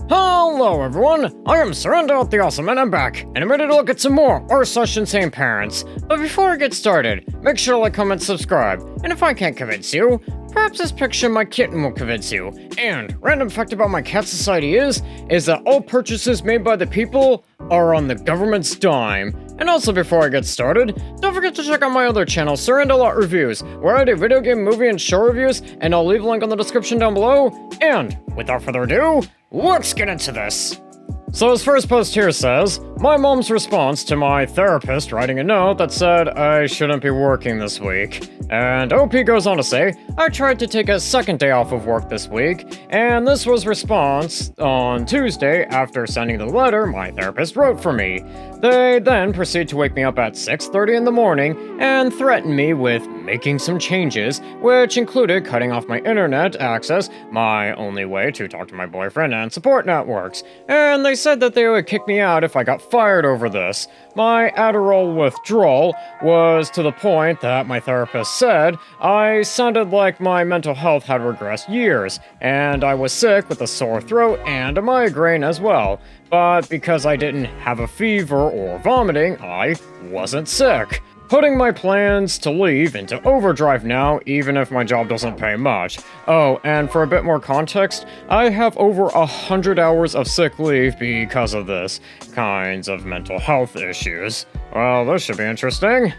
Hello everyone, I am Surrender the Awesome and I'm back, and I'm ready to look at some more Insane Parents. But before I get started, make sure to like, comment, subscribe, and if I can't convince you, perhaps this picture of my kitten will convince you. And random fact about my cat society is that all purchases made by the people are on the government's dime. And also before I get started, don't forget to check out my other channel, Surrender Reviews, where I do video game, movie, and show reviews, and I'll leave a link in the description down below. And without further ado, let's get into this! So his first post here says, my mom's response to my therapist writing a note that said I shouldn't be working this week. And OP goes on to say, I tried to take a second day off of work this week, and this was response on Tuesday after sending the letter my therapist wrote for me. They then proceed to wake me up at 6:30 in the morning and threaten me with making some changes, which included cutting off my internet access, my only way to talk to my boyfriend and support networks. And they said that they would kick me out if I got fired over this. My Adderall withdrawal was to the point that my therapist said I sounded like my mental health had regressed years, and I was sick with a sore throat and a migraine as well. But because I didn't have a fever or vomiting, I wasn't sick. Putting my plans to leave into overdrive now, even if my job doesn't pay much. Oh, and for a bit more context, I have over 100 hours of sick leave because of this kinds of mental health issues. Well, this should be interesting.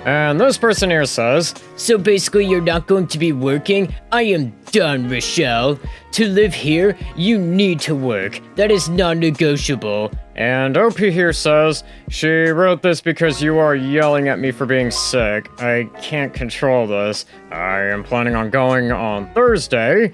And this person here says, so basically you're not going to be working? I am done, Rochelle. To live here, you need to work. That is non-negotiable. And OP here says, she wrote this because you are yelling at me for being sick. I can't control this. I am planning on going on Thursday.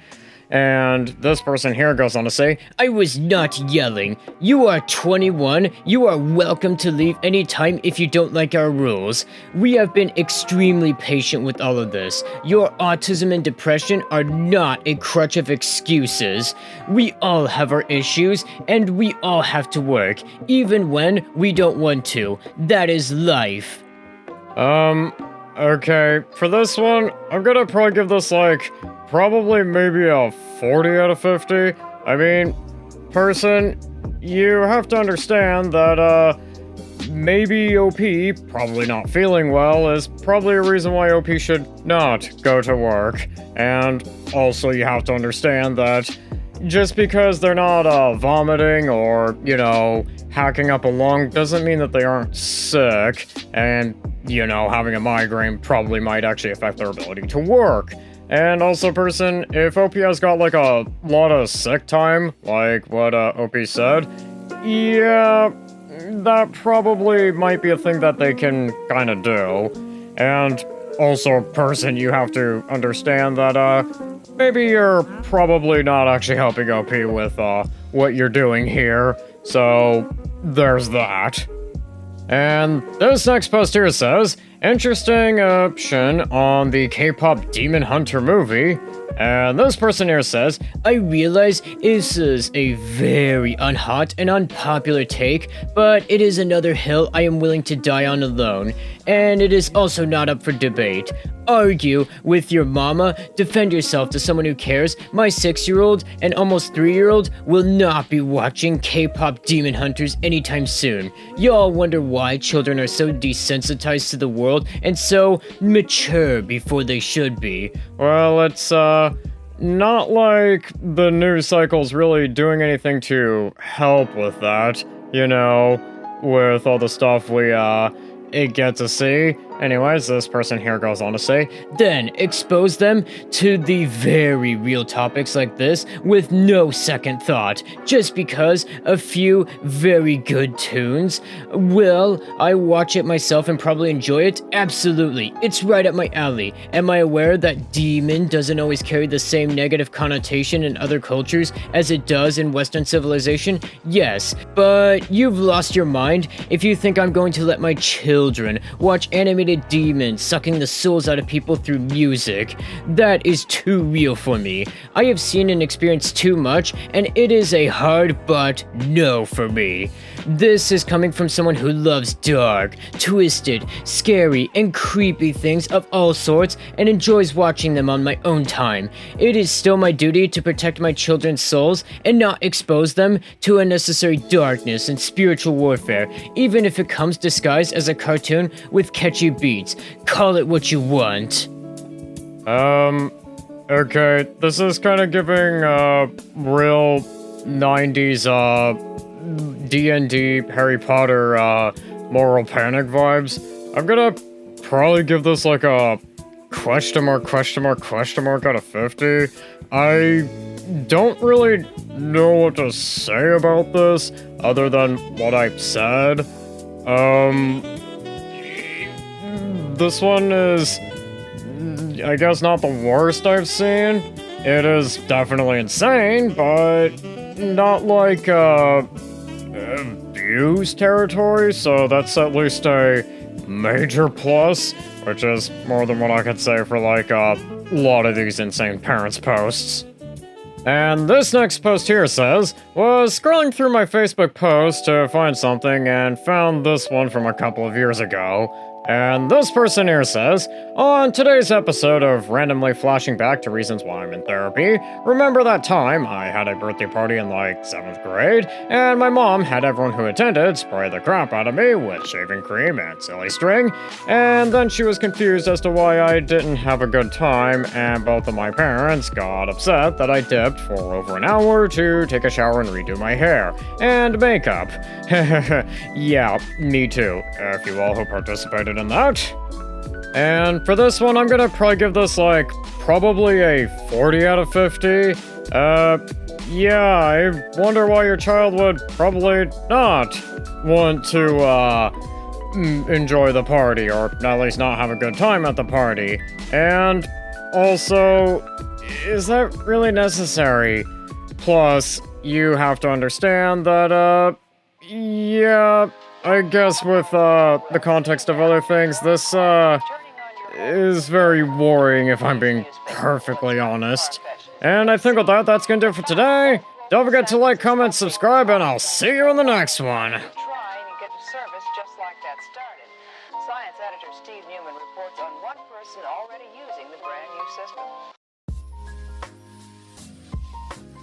And this person here goes on to say, I was not yelling. You are 21. You are welcome to leave anytime if you don't like our rules. We have been extremely patient with all of this. Your autism and depression are not a crutch of excuses. We all have our issues, and we all have to work, even when we don't want to. That is life. Okay, for this one, I'm gonna probably give this probably maybe a 40 out of 50. I mean, person, you have to understand that, maybe OP, probably not feeling well, is probably a reason why OP should not go to work. And also you have to understand that just because they're not, vomiting or, hacking up a lung doesn't mean that they aren't sick. And, having a migraine probably might actually affect their ability to work. And also, person, if OP has got, a lot of sick time, like what, OP said, yeah, that probably might be a thing that they can kinda do. And also, person, you have to understand that, maybe you're probably not actually helping OP with, what you're doing here, so there's that. And this next post here says, interesting option on the K-pop Demon Hunter movie. And this person here says, I realize this is a very unhot and unpopular take, but it is another hill I am willing to die on alone. And it is also not up for debate. Argue with your mama, defend yourself to someone who cares. My 6-year-old and almost 3-year-old will not be watching K-pop Demon Hunters anytime soon. Y'all wonder why children are so desensitized to the world and so mature before they should be. Well, it's not like the news cycle's really doing anything to help with that, with all the stuff we get to see. Anyways, this person here goes on to say, then expose them to the very real topics like this with no second thought, just because a few very good tunes. Will I watch it myself and probably enjoy it? Absolutely, it's right up my alley. Am I aware that demon doesn't always carry the same negative connotation in other cultures as it does in Western civilization? Yes, but you've lost your mind if you think I'm going to let my children watch animated created demons sucking the souls out of people through music. That is too real for me. I have seen and experienced too much, and it is a hard but no for me. This is coming from someone who loves dark, twisted, scary, and creepy things of all sorts and enjoys watching them on my own time. It is still my duty to protect my children's souls and not expose them to unnecessary darkness and spiritual warfare, even if it comes disguised as a cartoon with catchy beats. Call it what you want. Okay, this is kind of giving, real 90s, D&D Harry Potter, moral panic vibes. I'm gonna probably give this, like, a question mark out of 50. I don't really know what to say about this, other than what I've said. This one is, I guess, not the worst I've seen. It is definitely insane, but not like, abuse territory, so that's at least a major plus, which is more than what I could say for, like, a lot of these Insane Parents posts. And this next post here says, was scrolling through my Facebook post to find something and found this one from a couple of years ago. And this person here says, on today's episode of randomly flashing back to reasons why I'm in therapy, remember that time I had a birthday party in like 7th grade, and my mom had everyone who attended spray the crap out of me with shaving cream and silly string, and then she was confused as to why I didn't have a good time, and both of my parents got upset that I dipped for over an hour to take a shower and redo my hair and makeup. Yeah, me too, if you all who participated in that. And for this one, I'm gonna probably give this, like, probably a 40 out of 50. Yeah, I wonder why your child would probably not want to, enjoy the party, or at least not have a good time at the party. And also, is that really necessary? Plus, you have to understand that, yeah, I guess with, the context of other things, this, is very worrying if I'm being perfectly honest. And I think with that, that's gonna do it for today. Don't forget to like, comment, subscribe, and I'll see you in the next one. Science editor Steve Newman reports on one person already using the brand new system.